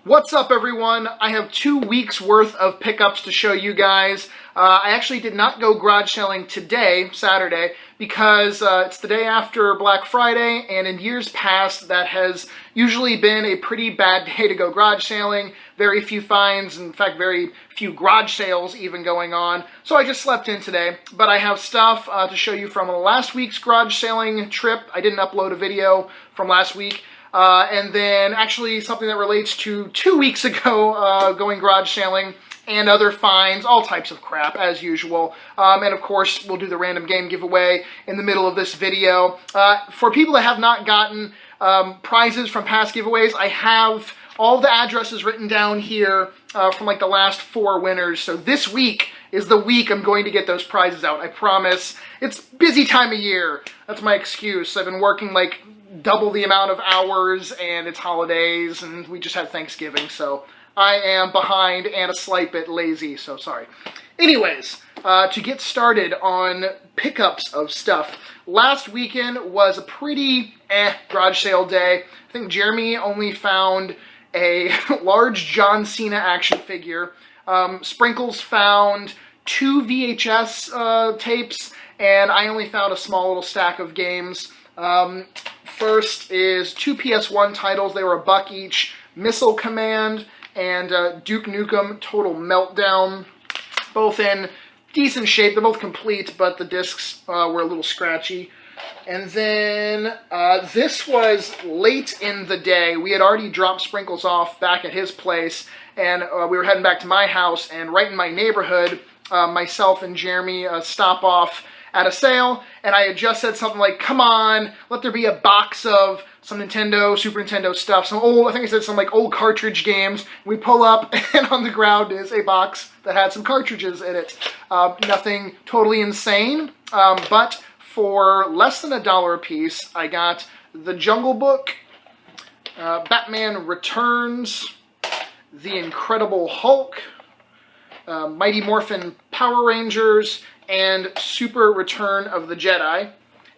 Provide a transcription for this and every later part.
What's up, everyone? I have 2 weeks worth of pickups to show you guys. I actually did not go garage selling today, Saturday, because it's the day after Black Friday, and in years past that has usually been a pretty bad day to go garage sailing. Very few finds, in fact very few garage sales even going on. So I just slept in today, but I have stuff to show you from last week's garage sailing trip. I didn't upload a video from last week. And then actually something that relates to 2 weeks ago, going garage sailing and other finds, all types of crap as usual. And of course, we'll do the random game giveaway in the middle of this video. For people that have not gotten prizes from past giveaways, I have all the addresses written down here from like the last 4 winners. So this week is the week I'm going to get those prizes out, I promise. It's busy time of year. That's my excuse. I've been working like double the amount of hours, and it's holidays, and we just had Thanksgiving, so I am behind and a slight bit lazy, so sorry. Anyways, to get started on pickups of stuff, last weekend was a pretty garage sale day. I think Jeremy only found a large John Cena action figure. Sprinkles found 2 VHS tapes, and I only found a small little stack of games. First is 2 PS1 titles. They were $1 each. Missile Command and Duke Nukem Total Meltdown. Both in decent shape. They're both complete, but the discs were a little scratchy. And then this was late in the day. We had already dropped Sprinkles off back at his place, and we were heading back to my house, and right in my neighborhood, myself and Jeremy stop off at a sale, and I had just said something like, come on, let there be a box of some Nintendo, Super Nintendo stuff, some old, I think I said some like old cartridge games. We pull up, and on the ground is a box that had some cartridges in it. Nothing totally insane, but for less than $1 a piece, I got The Jungle Book, Batman Returns, The Incredible Hulk, Mighty Morphin Power Rangers, and Super Return of the Jedi.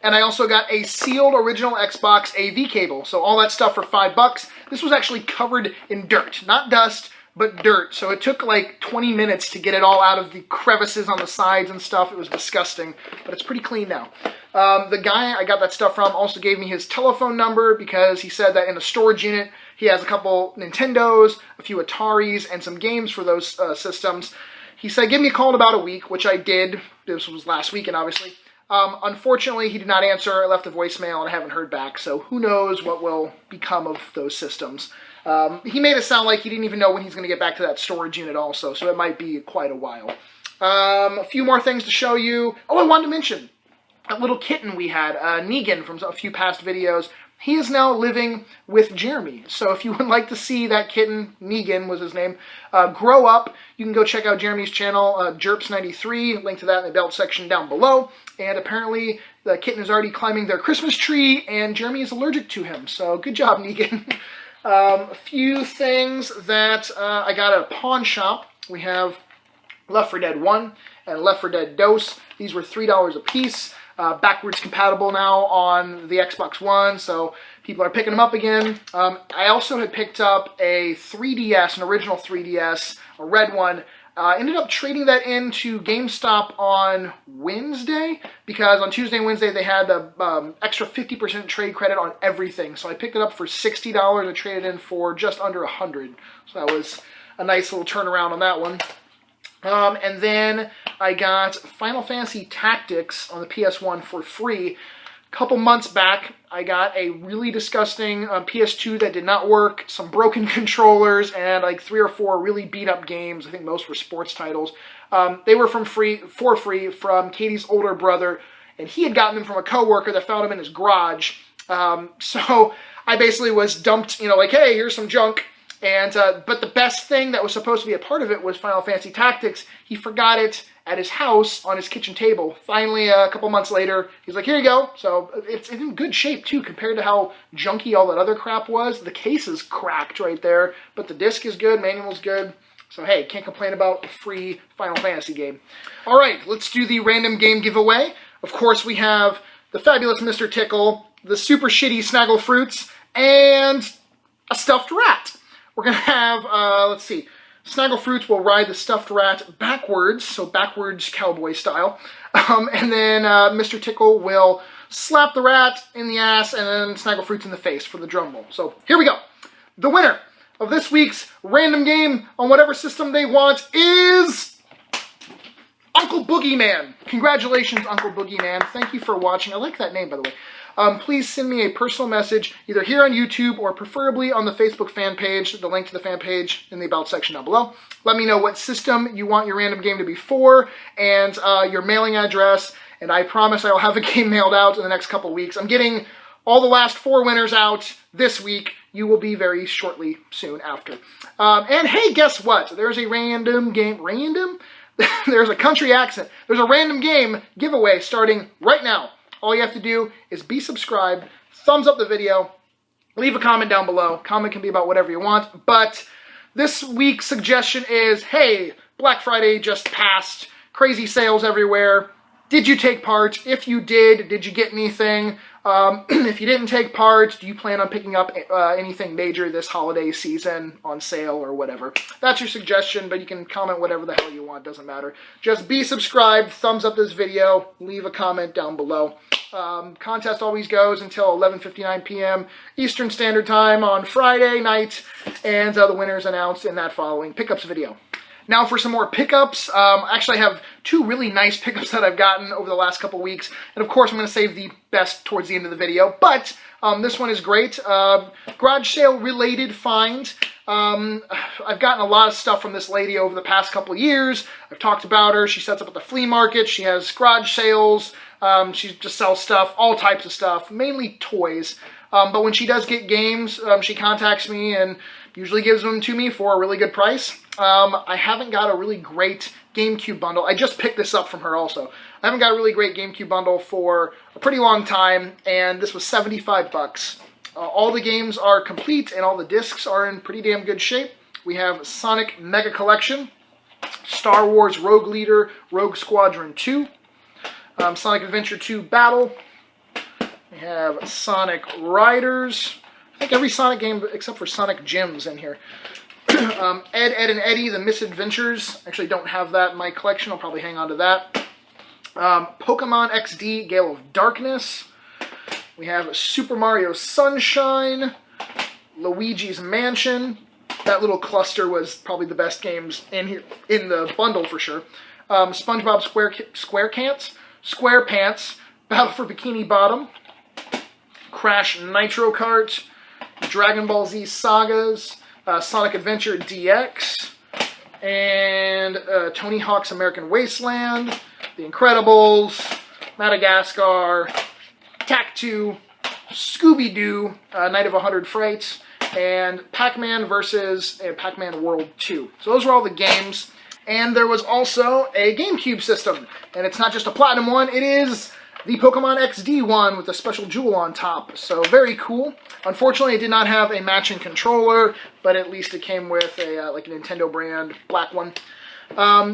And I also got a sealed original Xbox AV cable. So all that stuff for $5. This was actually covered in dirt. Not dust, but dirt. So it took like 20 minutes to get it all out of the crevices on the sides and stuff. It was disgusting, but it's pretty clean now. The guy I got that stuff from also gave me his telephone number because he said that in the storage unit he has a couple Nintendos, a few Ataris, and some games for those systems. He said, give me a call in about a week, which I did. This was last weekend, obviously. Unfortunately, he did not answer. I left a voicemail, and I haven't heard back. So who knows what will become of those systems. He made it sound like he didn't even know when he's going to get back to that storage unit also. So it might be quite a while. A few more things to show you. Oh, I wanted to mention that little kitten we had, Negan, from a few past videos. He is now living with Jeremy. So if you would like to see that kitten, Negan was his name, grow up, you can go check out Jeremy's channel, Jerps93, link to that in the belt section down below. And apparently the kitten is already climbing their Christmas tree, and Jeremy is allergic to him. So good job, Negan. A few things that I got at a pawn shop. We have Left 4 Dead 1 and Left 4 Dead Dos. These were $3 a piece. Backwards compatible now on the Xbox One, so people are picking them up again. I also had picked up a 3DS, an original 3DS, a red one. Ended up trading that into GameStop on Wednesday, because on Tuesday and Wednesday they had the extra 50% trade credit on everything. So I picked it up for $60 and traded in for just under $100. So that was a nice little turnaround on that one. And then I got Final Fantasy Tactics on the PS1 for free. A couple months back, I got a really disgusting PS2 that did not work, some broken controllers, and like 3 or 4 really beat-up games. I think most were sports titles. They were for free from Katie's older brother, and he had gotten them from a coworker that found them in his garage. So I basically was dumped, like, hey, here's some junk. And but the best thing that was supposed to be a part of it was Final Fantasy Tactics. He forgot it at his house on his kitchen table. Finally, a couple months later, he's like, here you go. So it's in good shape, too, compared to how junky all that other crap was. The case is cracked right there, but the disc is good, manual's good. So, hey, can't complain about a free Final Fantasy game. All right, let's do the random game giveaway. Of course, we have the fabulous Mr. Tickle, the super shitty Snaggle Fruits, and a stuffed rat. We're going to have, let's see, Snaggle Fruits will ride the stuffed rat backwards, so backwards cowboy style. And then Mr. Tickle will slap the rat in the ass and then Snaggle Fruits in the face for the drum roll. So here we go. The winner of this week's random game on whatever system they want is Uncle Boogeyman. Congratulations, Uncle Boogeyman. Thank you for watching. I like that name, by the way. Please send me a personal message either here on YouTube or preferably on the Facebook fan page, the link to the fan page in the About section down below. Let me know what system you want your random game to be for and your mailing address, and I promise I will have a game mailed out in the next couple weeks. I'm getting all the last 4 winners out this week. You will be very shortly soon after. And hey, guess what? There's a random game. Random? There's a country accent. There's a random game giveaway starting right now. All you have to do is be subscribed, thumbs up the video, leave a comment down below. Comment can be about whatever you want. But this week's suggestion is, hey, Black Friday just passed. Crazy sales everywhere. Did you take part? If you did you get anything? If you didn't take part, do you plan on picking up anything major this holiday season on sale or whatever? That's your suggestion, but you can comment whatever the hell you want. Doesn't matter. Just be subscribed, thumbs up this video, leave a comment down below. Contest always goes until 11:59 p.m. Eastern Standard Time on Friday night, and the winners announced in that following pickups video. Now for some more pickups. Actually, I have 2 really nice pickups that I've gotten over the last couple weeks. And of course, I'm going to save the best towards the end of the video. But this one is great. Garage sale related find. I've gotten a lot of stuff from this lady over the past couple years. I've talked about her. She sets up at the flea market. She has garage sales. She just sells stuff, all types of stuff, mainly toys. But when she does get games, she contacts me and usually gives them to me for a really good price. I haven't got a really great GameCube bundle. I just picked this up from her also. I haven't got a really great GameCube bundle for a pretty long time, and this was 75 bucks. All the games are complete, and all the discs are in pretty damn good shape. We have Sonic Mega Collection, Star Wars Rogue Leader, Rogue Squadron 2, Sonic Adventure 2 Battle. We have Sonic Riders. I think every Sonic game except for Sonic Gems in here. Ed, Ed, and Eddie, The Misadventures. Actually don't have that in my collection. I'll probably hang on to that. Pokemon XD, Gale of Darkness. We have Super Mario Sunshine. Luigi's Mansion. That little cluster was probably the best games in here in the bundle for sure. SpongeBob SquarePants, Battle for Bikini Bottom. Crash Nitro Kart. Dragon Ball Z Sagas. Sonic Adventure DX, and Tony Hawk's American Wasteland, The Incredibles, Madagascar, Tak-2, Scooby-Doo, Night of 100 Frights, and Pac-Man versus Pac-Man World 2. So those were all the games, and there was also a GameCube system, and it's not just a Platinum one, it is the Pokemon XD one with a special jewel on top. So very cool. Unfortunately, it did not have a matching controller, but at least it came with a like a Nintendo brand black one.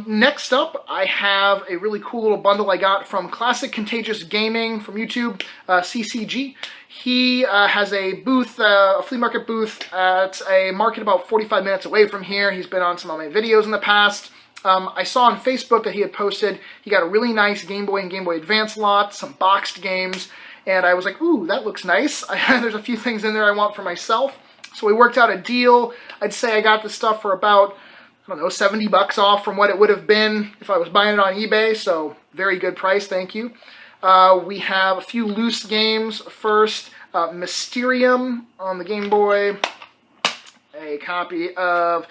Next up, I have a really cool little bundle I got from Classic Contagious Gaming from YouTube, CCG. He has a booth, a flea market booth at a market about 45 minutes away from here. He's been on some of my videos in the past. I saw on Facebook that he had posted, he got a really nice Game Boy and Game Boy Advance lot, some boxed games, and I was like, ooh, that looks nice. There's a few things in there I want for myself. So we worked out a deal. I'd say I got this stuff for about, I don't know, 70 bucks off from what it would have been if I was buying it on eBay, so very good price, thank you. We have a few loose games. First, Mysterium on the Game Boy, a copy of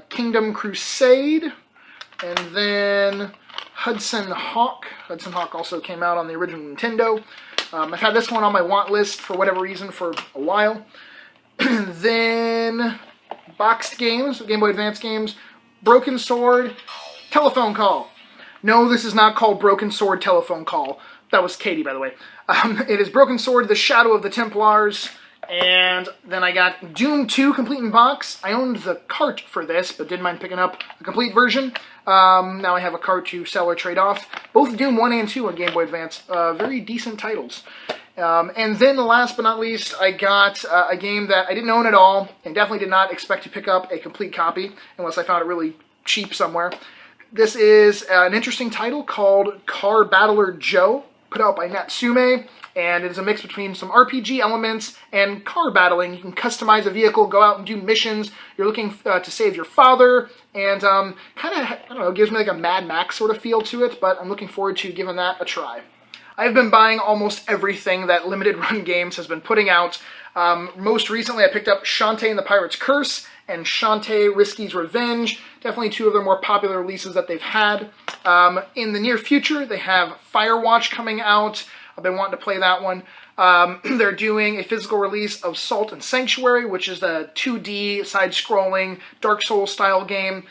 Kingdom Crusade, and then Hudson Hawk. Hudson Hawk also came out on the original Nintendo. I've had this one on my want list for whatever reason for a while. Then boxed games, Game Boy Advance games, Broken Sword, Telephone Call. No, this is not called Broken Sword Telephone Call. That was Katie, by the way. It is Broken Sword, The Shadow of the Templars. And then I got Doom 2 complete in box. I owned the cart for this, but didn't mind picking up the complete version. Now I have a cart to sell or trade off. Both Doom 1 and 2 on Game Boy Advance. Very decent titles. And then last but not least, I got a game that I didn't own at all and definitely did not expect to pick up a complete copy unless I found it really cheap somewhere. This is an interesting title called Car Battler Joe, put out by Natsume, and it is a mix between some RPG elements and car battling. You can customize a vehicle, go out and do missions. You're looking to save your father, and kind of, I don't know, gives me like a Mad Max sort of feel to it, but I'm looking forward to giving that a try. I've been buying almost everything that Limited Run Games has been putting out. Most recently, I picked up Shantae and the Pirate's Curse and Shantae Risky's Revenge. Definitely two of their more popular releases that they've had. In the near future, they have Firewatch coming out. I've been wanting to play that one. They're doing a physical release of Salt and Sanctuary, which is a 2D side-scrolling Dark Souls style game.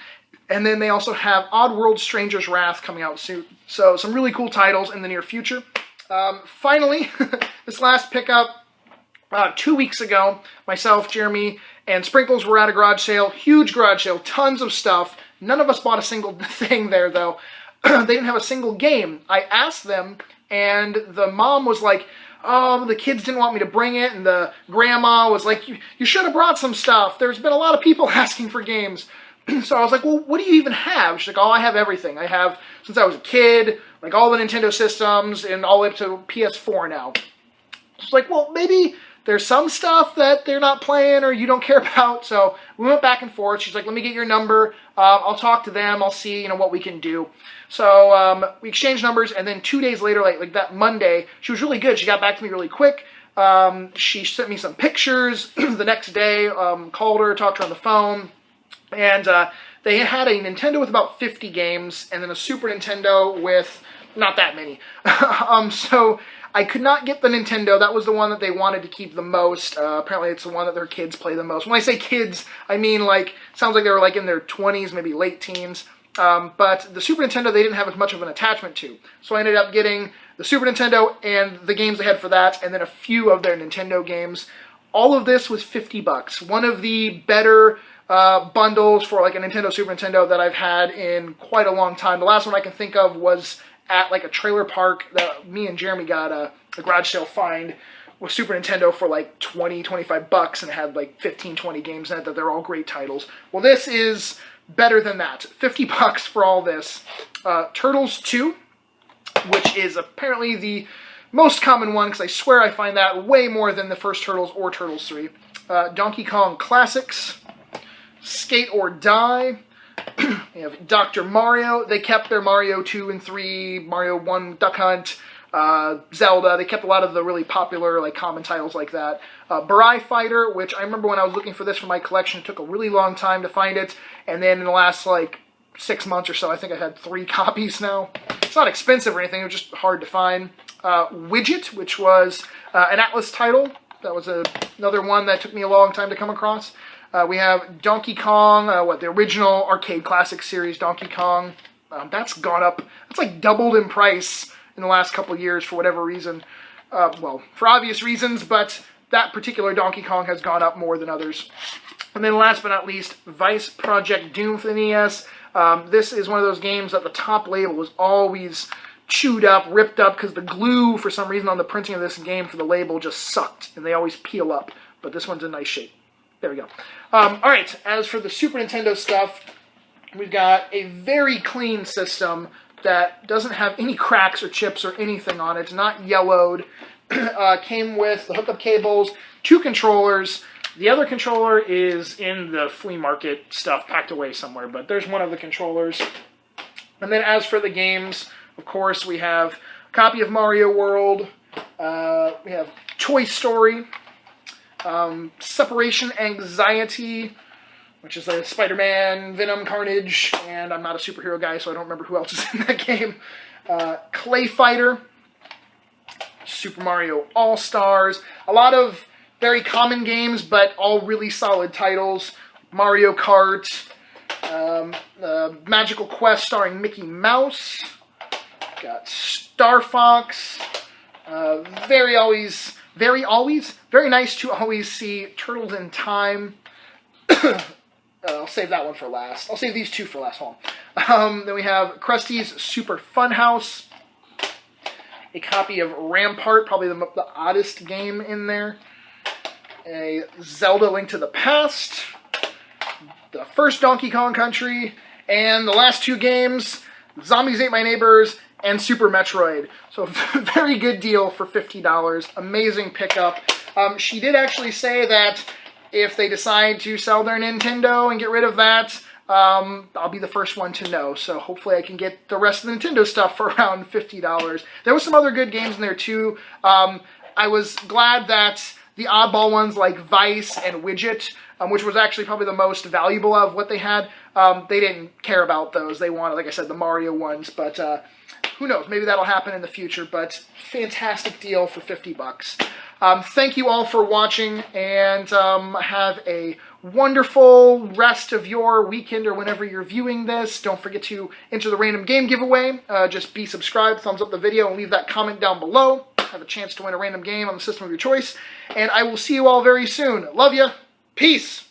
And then they also have Oddworld Stranger's Wrath coming out soon. So some really cool titles in the near future. Finally, this last pickup, 2 weeks ago, myself, Jeremy, and Sprinkles were at a garage sale. Huge garage sale, tons of stuff. None of us bought a single thing there, though. They didn't have a single game. I asked them, and the mom was like, oh, the kids didn't want me to bring it, and the grandma was like, you should have brought some stuff. There's been a lot of people asking for games. So I was like, well, what do you even have? She's like, oh, I have everything. I have, since I was a kid, like all the Nintendo systems and all the way up to PS4 now. She's like, well, maybe there's some stuff that they're not playing or you don't care about. So we went back and forth. She's like, let me get your number. I'll talk to them. I'll see, what we can do. So we exchanged numbers, and then 2 days later, like that Monday, she was really good. She got back to me really quick. She sent me some pictures the next day, called her, talked to her on the phone. And they had a Nintendo with about 50 games, and then a Super Nintendo with not that many. So I could not get the Nintendo. That was the one that they wanted to keep the most. Apparently it's the one that their kids play the most. When I say kids, I mean sounds like they were like in their 20s, maybe late teens. But the Super Nintendo they didn't have as much of an attachment to. So I ended up getting the Super Nintendo and the games they had for that, and then a few of their Nintendo games. All of this was $50. One of the better bundles for like a Nintendo, Super Nintendo that I've had in quite a long time. The last one I can think of was at like a trailer park that me and Jeremy got a garage sale find with Super Nintendo for like $20-25 and had like 15-20 games in it that they're all great titles. Well, this is better than that. $50 for all this. Turtles 2, which is apparently the most common one because I swear I find that way more than the first Turtles or Turtles 3. Donkey Kong Classics. Skate or Die. We have Dr. Mario. They kept their Mario 2 and 3, Mario 1 Duck Hunt, Zelda. They kept a lot of the really popular, like, common titles like that. Burai Fighter, which I remember when I was looking for this for my collection, it took a really long time to find it. And then in the last, 6 months or so, I think I had 3 copies now. It's not expensive or anything. It was just hard to find. Widget, which was an Atlas title. That was another one that took me a long time to come across. We have Donkey Kong, the original arcade classic series, Donkey Kong. That's gone up. That's like doubled in price in the last couple of years for whatever reason. Well, for obvious reasons, but that particular Donkey Kong has gone up more than others. And then last but not least, Vice Project Doom for the NES. This is one of those games that the top label was always chewed up, ripped up, because the glue, for some reason, on the printing of this game for the label just sucked, and they always peel up. But this one's in nice shape. There we go. Alright, as for the Super Nintendo stuff, we've got a very clean system that doesn't have any cracks or chips or anything on it. It's not yellowed. Came with the hookup cables, 2 controllers. The other controller is in the flea market stuff packed away somewhere, but there's one of the controllers. And then as for the games, of course, we have a copy of Mario World. We have Toy Story. Separation Anxiety, which is a Spider-Man, Venom, Carnage, and I'm not a superhero guy, so I don't remember who else is in that game. Clay Fighter, Super Mario All-Stars, a lot of very common games, but all really solid titles. Mario Kart, Magical Quest starring Mickey Mouse, got Star Fox, very nice to always see Turtles in Time. I'll save that one for last. I'll save these 2 for last. Hold on. Then we have Krusty's Super Fun House. a copy of Rampart, probably the oddest game in there. A Zelda Link to the Past, the first Donkey Kong Country, and the last two games, Zombies Ate My Neighbors and Super Metroid. So very good deal for $50. Amazing pickup. She did actually say that if they decide to sell their Nintendo and get rid of that, I'll be the first one to know. So hopefully I can get the rest of the Nintendo stuff for around $50. There was some other good games in there too. I was glad that the oddball ones like Vice and Widget, which was actually probably the most valuable of what they had, they didn't care about those. They wanted, like I said, the Mario ones, but who knows? Maybe that'll happen in the future, but fantastic deal for 50 bucks. Thank you all for watching, and have a wonderful rest of your weekend or whenever you're viewing this. Don't forget to enter the random game giveaway. Just be subscribed, thumbs up the video, and leave that comment down below. Have a chance to win a random game on the system of your choice. And I will see you all very soon. Love ya. Peace.